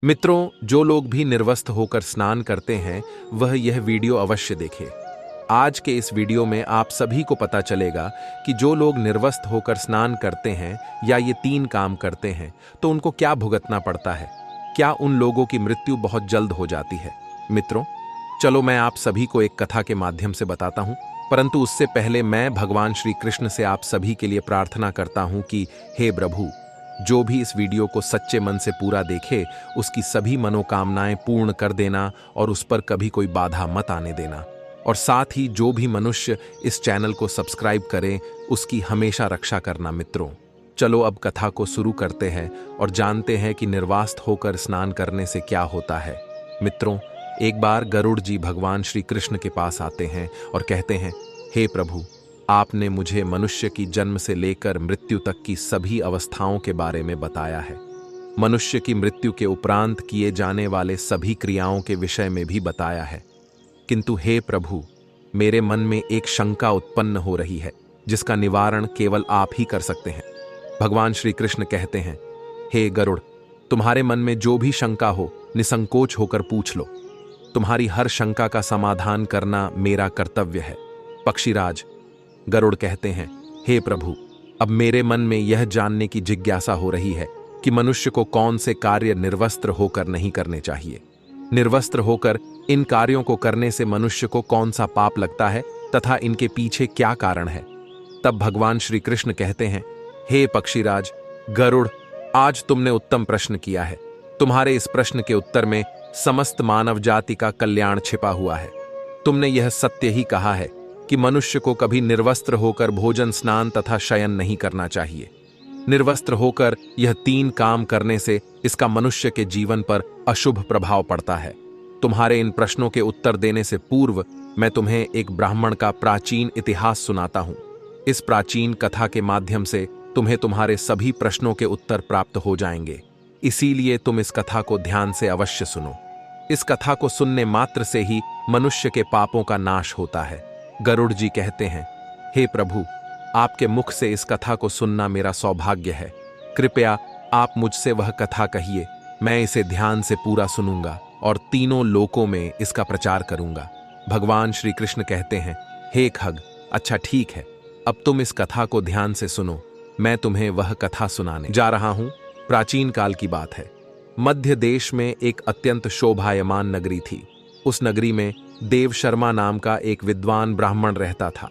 मित्रों, जो लोग भी निर्वस्त्र होकर स्नान करते हैं वह यह वीडियो अवश्य देखें। आज के इस वीडियो में आप सभी को पता चलेगा कि जो लोग निर्वस्त्र होकर स्नान करते हैं या ये 3 काम करते हैं तो उनको क्या भुगतना पड़ता है। क्या उन लोगों की मृत्यु बहुत जल्द हो जाती है। मित्रों, चलो मैं आप सभी को एक कथा के माध्यम से बताता हूँ, परंतु उससे पहले मैं भगवान श्री कृष्ण से आप सभी के लिए प्रार्थना करता हूँ कि हे प्रभु, जो भी इस वीडियो को सच्चे मन से पूरा देखे उसकी सभी मनोकामनाएं पूर्ण कर देना और उस पर कभी कोई बाधा मत आने देना। और साथ ही जो भी मनुष्य इस चैनल को सब्सक्राइब करे उसकी हमेशा रक्षा करना। मित्रों, चलो अब कथा को शुरू करते हैं और जानते हैं कि निर्वास्त होकर स्नान करने से क्या होता है। मित्रों, एक बार गरुड़ जी भगवान श्री कृष्ण के पास आते हैं और कहते हैं, हे प्रभु, आपने मुझे मनुष्य की जन्म से लेकर मृत्यु तक की सभी अवस्थाओं के बारे में बताया है। मनुष्य की मृत्यु के उपरांत किए जाने वाले सभी क्रियाओं के विषय में भी बताया है। किंतु हे प्रभु, मेरे मन में एक शंका उत्पन्न हो रही है जिसका निवारण केवल आप ही कर सकते हैं। भगवान श्री कृष्ण कहते हैं, हे गरुड़, तुम्हारे मन में जो भी शंका हो निसंकोच होकर पूछ लो। तुम्हारी हर शंका का समाधान करना मेरा कर्तव्य है। पक्षीराज, गरुड़ कहते हैं, हे प्रभु, अब मेरे मन में यह जानने की जिज्ञासा हो रही है कि मनुष्य को कौन से कार्य निर्वस्त्र होकर नहीं करने चाहिए। निर्वस्त्र होकर इन कार्यों को करने से मनुष्य को कौन सा पाप लगता है तथा इनके पीछे क्या कारण है। तब भगवान श्री कृष्ण कहते हैं, हे पक्षीराज, गरुड़, आज तुमने उत्तम प्रश्न किया है। तुम्हारे इस प्रश्न के उत्तर में समस्त मानव जाति का कल्याण छिपा हुआ है। तुमने यह सत्य ही कहा है कि मनुष्य को कभी निर्वस्त्र होकर भोजन, स्नान तथा शयन नहीं करना चाहिए। निर्वस्त्र होकर यह 3 काम करने से इसका मनुष्य के जीवन पर अशुभ प्रभाव पड़ता है। तुम्हारे इन प्रश्नों के उत्तर देने से पूर्व मैं तुम्हें एक ब्राह्मण का प्राचीन इतिहास सुनाता हूं। इस प्राचीन कथा के माध्यम से तुम्हें तुम्हारे सभी प्रश्नों के उत्तर प्राप्त हो जाएंगे। इसीलिए तुम इस कथा को ध्यान से अवश्य सुनो। इस कथा को सुनने मात्र से ही मनुष्य के पापों का नाश होता है। गरुड़ जी कहते हैं, हे प्रभु, आपके मुख से इस कथा को सुनना मेरा सौभाग्य है। कृपया आप मुझसे वह कथा कहिए, मैं इसे ध्यान से पूरा सुनूंगा और तीनों लोकों में इसका प्रचार करूंगा। भगवान श्री कृष्ण कहते हैं, हे खग, अच्छा ठीक है, अब तुम इस कथा को ध्यान से सुनो। मैं तुम्हें वह कथा सुनाने जा रहा हूं। प्राचीन काल की बात है। मध्य देश में एक अत्यंत शोभायमान नगरी थी। उस नगरी में देव शर्मा नाम का एक विद्वान ब्राह्मण रहता था।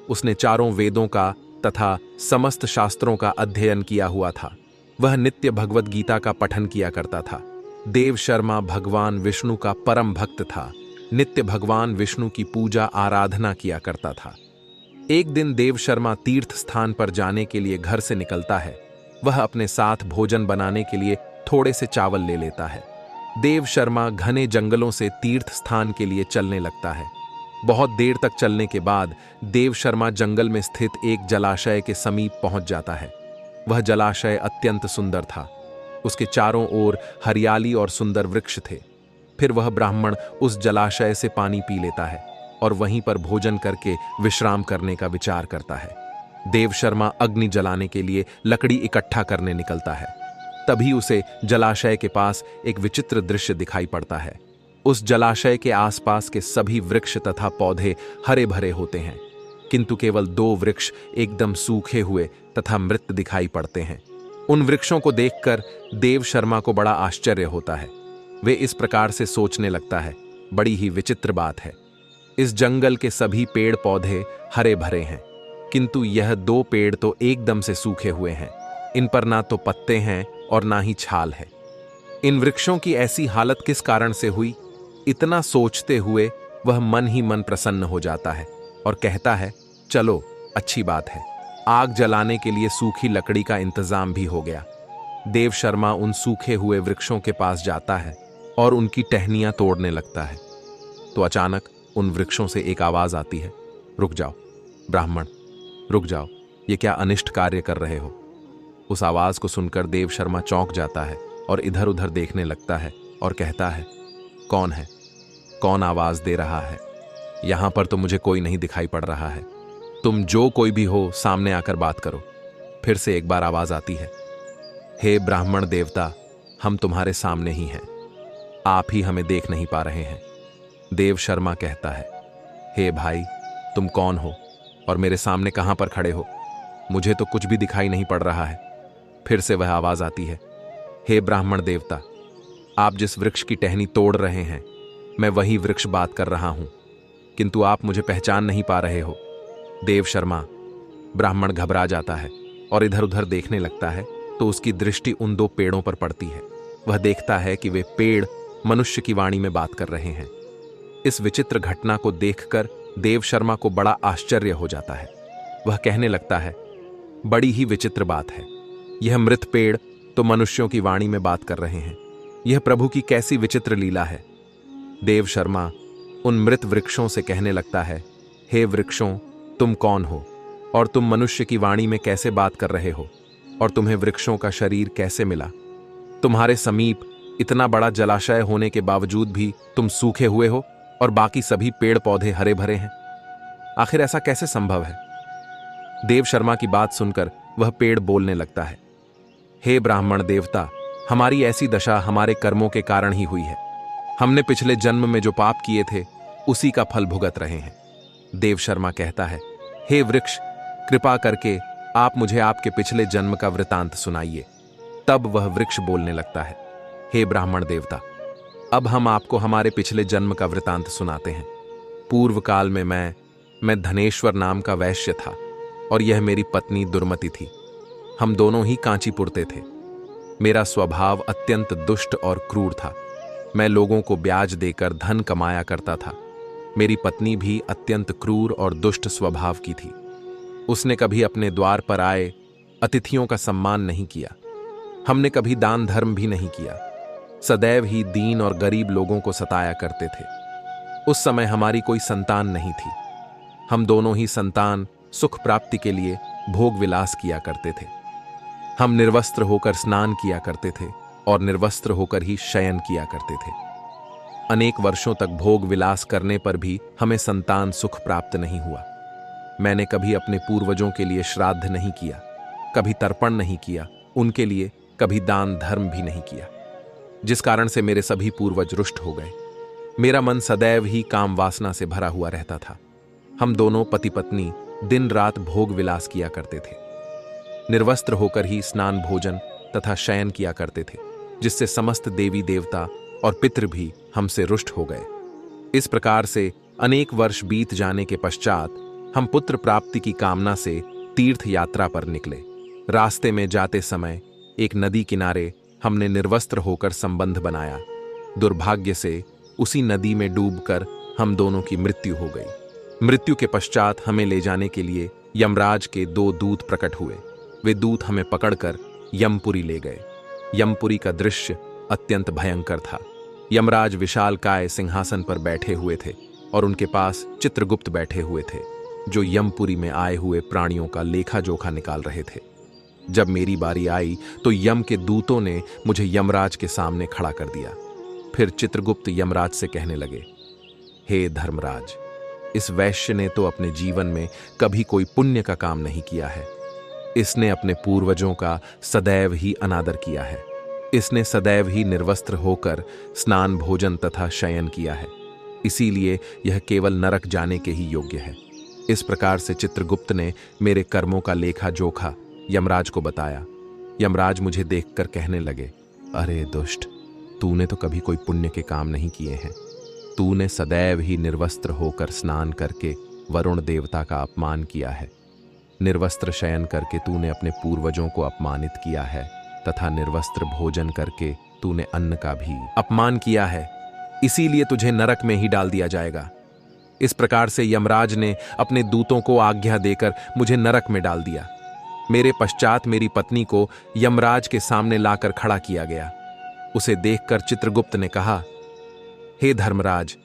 उसने चारों वेदों का तथा समस्त शास्त्रों का अध्ययन किया हुआ था। वह नित्य भगवत गीता का पठन किया करता था। देव शर्मा भगवान विष्णु का परम भक्त था। नित्य भगवान विष्णु की पूजा आराधना किया करता था। एक दिन देव शर्मा तीर्थ स्थान पर जाने के लिए घर से निकलता है। वह अपने साथ भोजन बनाने के लिए थोड़े से चावल ले लेता है। देव शर्मा घने जंगलों से तीर्थ स्थान के लिए चलने लगता है। बहुत देर तक चलने के बाद देव शर्मा जंगल में स्थित एक जलाशय के समीप पहुंच जाता है। वह जलाशय अत्यंत सुंदर था। उसके चारों ओर हरियाली और सुंदर वृक्ष थे। फिर वह ब्राह्मण उस जलाशय से पानी पी लेता है और वहीं पर भोजन करके विश्राम करने का विचार करता है। देव शर्मा अग्नि जलाने के लिए लकड़ी इकट्ठा करने निकलता है। तभी उसे जलाशय के पास एक विचित्र दृश्य दिखाई पड़ता है। उस जलाशय के आसपास के सभी वृक्ष तथा पौधे हरे भरे होते हैं, किंतु केवल 2 वृक्ष एकदम सूखे हुए तथा मृत दिखाई पड़ते हैं। उन वृक्षों को देखकर देव शर्मा को बड़ा आश्चर्य होता है। वे इस प्रकार से सोचने लगता है, बड़ी ही विचित्र बात है। इस जंगल के सभी पेड़ पौधे हरे भरे हैं, किंतु यह 2 पेड़ तो एकदम से सूखे हुए हैं। इन पर ना तो पत्ते हैं और ना ही छाल है। इन वृक्षों की ऐसी हालत किस कारण से हुई? इतना सोचते हुए वह मन ही मन प्रसन्न हो जाता है और कहता है, चलो अच्छी बात है, आग जलाने के लिए सूखी लकड़ी का इंतजाम भी हो गया। देव शर्मा उन सूखे हुए वृक्षों के पास जाता है और उनकी टहनियां तोड़ने लगता है। तो अचानक उन वृक्षों से एक आवाज आती है, रुक जाओ ब्राह्मण, रुक जाओ, ये क्या अनिष्ट कार्य कर रहे हो। उस आवाज को सुनकर देव शर्मा चौंक जाता है और इधर उधर देखने लगता है और कहता है, कौन है, कौन आवाज दे रहा है? यहां पर तो मुझे कोई नहीं दिखाई पड़ रहा है। तुम जो कोई भी हो सामने आकर बात करो। फिर से एक बार आवाज आती है, हे ब्राह्मण देवता, हम तुम्हारे सामने ही हैं। आप ही हमें देख नहीं पा रहे हैं। देव शर्मा कहता है, हे भाई, तुम कौन हो और मेरे सामने कहां पर खड़े हो? मुझे तो कुछ भी दिखाई नहीं पड़ रहा है। फिर से वह आवाज आती है, हे ब्राह्मण देवता, आप जिस वृक्ष की टहनी तोड़ रहे हैं, मैं वही वृक्ष बात कर रहा हूं, किंतु आप मुझे पहचान नहीं पा रहे हो। देव शर्मा। ब्राह्मण घबरा जाता है और इधर उधर देखने लगता है तो उसकी दृष्टि उन दो पेड़ों पर पड़ती है। वह देखता है कि वे पेड़ मनुष्य की वाणी में बात कर रहे हैं। इस विचित्र घटना को देखकर देव शर्मा को बड़ा आश्चर्य हो जाता है। वह कहने लगता है, बड़ी ही विचित्र बात है, यह मृत पेड़ तो मनुष्यों की वाणी में बात कर रहे हैं। यह प्रभु की कैसी विचित्र लीला है। देव शर्मा उन मृत वृक्षों से कहने लगता है, हे वृक्षों, तुम कौन हो और तुम मनुष्य की वाणी में कैसे बात कर रहे हो और तुम्हें वृक्षों का शरीर कैसे मिला? तुम्हारे समीप इतना बड़ा जलाशय होने के बावजूद भी तुम सूखे हुए हो और बाकी सभी पेड़ पौधे हरे भरे हैं। आखिर ऐसा कैसे संभव है? देव शर्मा की बात सुनकर वह पेड़ बोलने लगता है, हे ब्राह्मण देवता, हमारी ऐसी दशा हमारे कर्मों के कारण ही हुई है। हमने पिछले जन्म में जो पाप किए थे उसी का फल भुगत रहे हैं। देव शर्मा कहता है, हे वृक्ष, कृपा करके आप मुझे आपके पिछले जन्म का वृतांत सुनाइए। तब वह वृक्ष बोलने लगता है, हे ब्राह्मण देवता, अब हम आपको हमारे पिछले जन्म का वृतांत सुनाते हैं। पूर्व काल में मैं धनेश्वर नाम का वैश्य था और यह मेरी पत्नी दुर्मति थी। हम दोनों ही कांचीपुरते थे। मेरा स्वभाव अत्यंत दुष्ट और क्रूर था। मैं लोगों को ब्याज देकर धन कमाया करता था। मेरी पत्नी भी अत्यंत क्रूर और दुष्ट स्वभाव की थी। उसने कभी अपने द्वार पर आए अतिथियों का सम्मान नहीं किया। हमने कभी दान धर्म भी नहीं किया। सदैव ही दीन और गरीब लोगों को सताया करते थे। उस समय हमारी कोई संतान नहीं थी। हम दोनों ही संतान सुख प्राप्ति के लिए भोग विलास किया करते थे। हम निर्वस्त्र होकर स्नान किया करते थे और निर्वस्त्र होकर ही शयन किया करते थे। अनेक वर्षों तक भोग विलास करने पर भी हमें संतान सुख प्राप्त नहीं हुआ। मैंने कभी अपने पूर्वजों के लिए श्राद्ध नहीं किया, कभी तर्पण नहीं किया, उनके लिए कभी दान धर्म भी नहीं किया, जिस कारण से मेरे सभी पूर्वज रुष्ट हो गए। मेरा मन सदैव ही काम वासना से भरा हुआ रहता था। हम दोनों पति पत्नी दिन रात भोग विलास किया करते थे। निर्वस्त्र होकर ही स्नान भोजन तथा शयन किया करते थे, जिससे समस्त देवी देवता और पितृ भी हमसे रुष्ट हो गए। इस प्रकार से अनेक वर्ष बीत जाने के पश्चात हम पुत्र प्राप्ति की कामना से तीर्थ यात्रा पर निकले। रास्ते में जाते समय एक नदी किनारे हमने निर्वस्त्र होकर संबंध बनाया। दुर्भाग्य से उसी नदी में डूबकर हम दोनों की मृत्यु हो गई। मृत्यु के पश्चात हमें ले जाने के लिए यमराज के 2 दूत प्रकट हुए। वे दूत हमें पकड़कर यमपुरी ले गए। यमपुरी का दृश्य अत्यंत भयंकर था। यमराज विशालकाय सिंहासन पर बैठे हुए थे और उनके पास चित्रगुप्त बैठे हुए थे, जो यमपुरी में आए हुए प्राणियों का लेखा जोखा निकाल रहे थे। जब मेरी बारी आई तो यम के दूतों ने मुझे यमराज के सामने खड़ा कर दिया। फिर चित्रगुप्त यमराज से कहने लगे, हे धर्मराज, इस वैश्य ने तो अपने जीवन में कभी कोई पुण्य का काम नहीं किया है। इसने अपने पूर्वजों का सदैव ही अनादर किया है। इसने सदैव ही निर्वस्त्र होकर स्नान भोजन तथा शयन किया है। इसीलिए यह केवल नरक जाने के ही योग्य है। इस प्रकार से चित्रगुप्त ने मेरे कर्मों का लेखा जोखा यमराज को बताया। यमराज मुझे देखकर कहने लगे, अरे दुष्ट, तूने तो कभी कोई पुण्य के काम नहीं किए हैं। तूने सदैव ही निर्वस्त्र होकर स्नान करके वरुण देवता का अपमान किया है। निर्वस्त्र शयन करके तूने अपने पूर्वजों को अपमानित किया है तथा निर्वस्त्र भोजन करके तूने अन्न का भी अपमान किया है। इसीलिए तुझे नरक में ही डाल दिया जाएगा। इस प्रकार से यमराज ने अपने दूतों को आज्ञा देकर मुझे नरक में डाल दिया। मेरे पश्चात मेरी पत्नी को यमराज के सामने लाकर खड़ा किया गया। उसे देखकर चित्रगुप्त ने कहा, हे धर्मराज,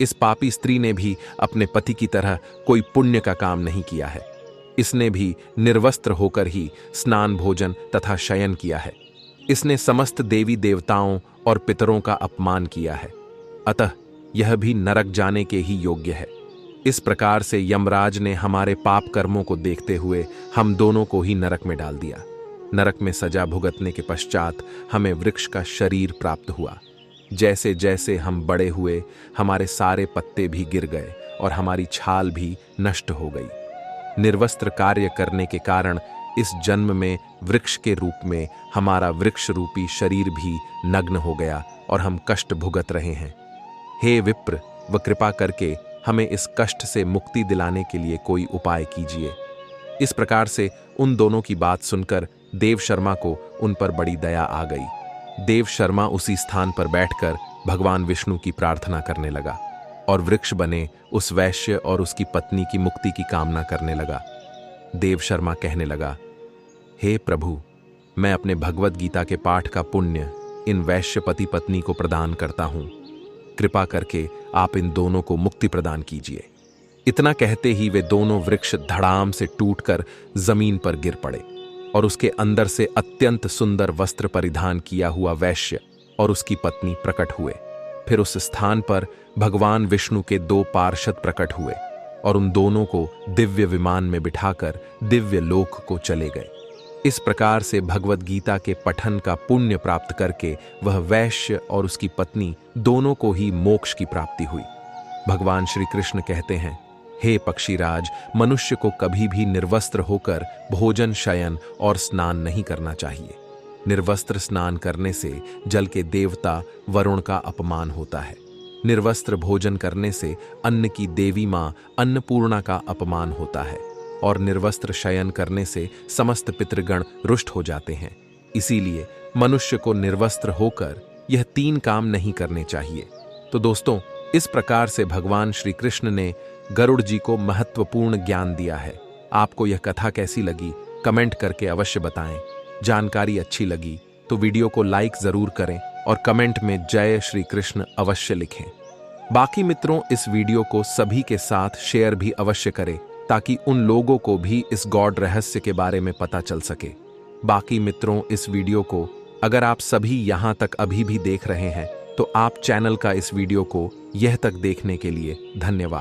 इस पापी स्त्री ने भी अपने पति की तरह कोई पुण्य का काम नहीं किया है। इसने भी निर्वस्त्र होकर ही स्नान भोजन तथा शयन किया है। इसने समस्त देवी देवताओं और पितरों का अपमान किया है। अतः यह भी नरक जाने के ही योग्य है। इस प्रकार से यमराज ने हमारे पाप कर्मों को देखते हुए हम दोनों को ही नरक में डाल दिया। नरक में सजा भुगतने के पश्चात हमें वृक्ष का शरीर प्राप्त हुआ। जैसे जैसे हम बड़े हुए हमारे सारे पत्ते भी गिर गए और हमारी छाल भी नष्ट हो गई। निर्वस्त्र कार्य करने के कारण इस जन्म में वृक्ष के रूप में हमारा वृक्ष रूपी शरीर भी नग्न हो गया और हम कष्ट भुगत रहे हैं। हे विप्र, व कृपा करके हमें इस कष्ट से मुक्ति दिलाने के लिए कोई उपाय कीजिए। इस प्रकार से उन दोनों की बात सुनकर देव शर्मा को उन पर बड़ी दया आ गई। देव शर्मा उसी स्थान पर बैठकर भगवान विष्णु की प्रार्थना करने लगा और वृक्ष बने उस वैश्य और उसकी पत्नी की मुक्ति की कामना करने लगा। देव शर्मा कहने लगा, हे प्रभु, मैं अपने भगवत गीता के पाठ का पुण्य इन वैश्य पति पत्नी को प्रदान करता हूं। कृपा करके आप इन दोनों को मुक्ति प्रदान कीजिए। इतना कहते ही वे दोनों वृक्ष धड़ाम से टूटकर जमीन पर गिर पड़े और उसके अंदर से अत्यंत सुंदर वस्त्र परिधान किया हुआ वैश्य और उसकी पत्नी प्रकट हुए। फिर उस स्थान पर भगवान विष्णु के 2 पार्षद प्रकट हुए और उन दोनों को दिव्य विमान में बिठाकर दिव्य लोक को चले गए। इस प्रकार से भगवत गीता के पठन का पुण्य प्राप्त करके वह वैश्य और उसकी पत्नी दोनों को ही मोक्ष की प्राप्ति हुई। भगवान श्री कृष्ण कहते हैं, हे पक्षीराज, मनुष्य को कभी भी निर्वस्त्र होकर भोजन, शयन और स्नान नहीं करना चाहिए। निर्वस्त्र स्नान करने से जल के देवता वरुण का अपमान होता है। निर्वस्त्र भोजन करने से अन्न की देवी मां अन्नपूर्णा का अपमान होता है और निर्वस्त्र शयन करने से समस्त पितृगण रुष्ट हो जाते हैं। इसीलिए मनुष्य को निर्वस्त्र होकर यह 3 काम नहीं करने चाहिए। तो दोस्तों, इस प्रकार से भगवान श्री कृष्ण ने गरुड़ जी को महत्वपूर्ण ज्ञान दिया है। आपको यह कथा कैसी लगी, कमेंट करके अवश्य बताएं। जानकारी अच्छी लगी तो वीडियो को लाइक जरूर करें और कमेंट में जय श्री कृष्ण अवश्य लिखें। बाकी मित्रों, इस वीडियो को सभी के साथ शेयर भी अवश्य करें ताकि उन लोगों को भी इस गॉड रहस्य के बारे में पता चल सके। बाकी मित्रों, इस वीडियो को अगर आप सभी यहाँ तक अभी भी देख रहे हैं तो आप चैनल का इस वीडियो को यह तक देखने के लिए धन्यवाद।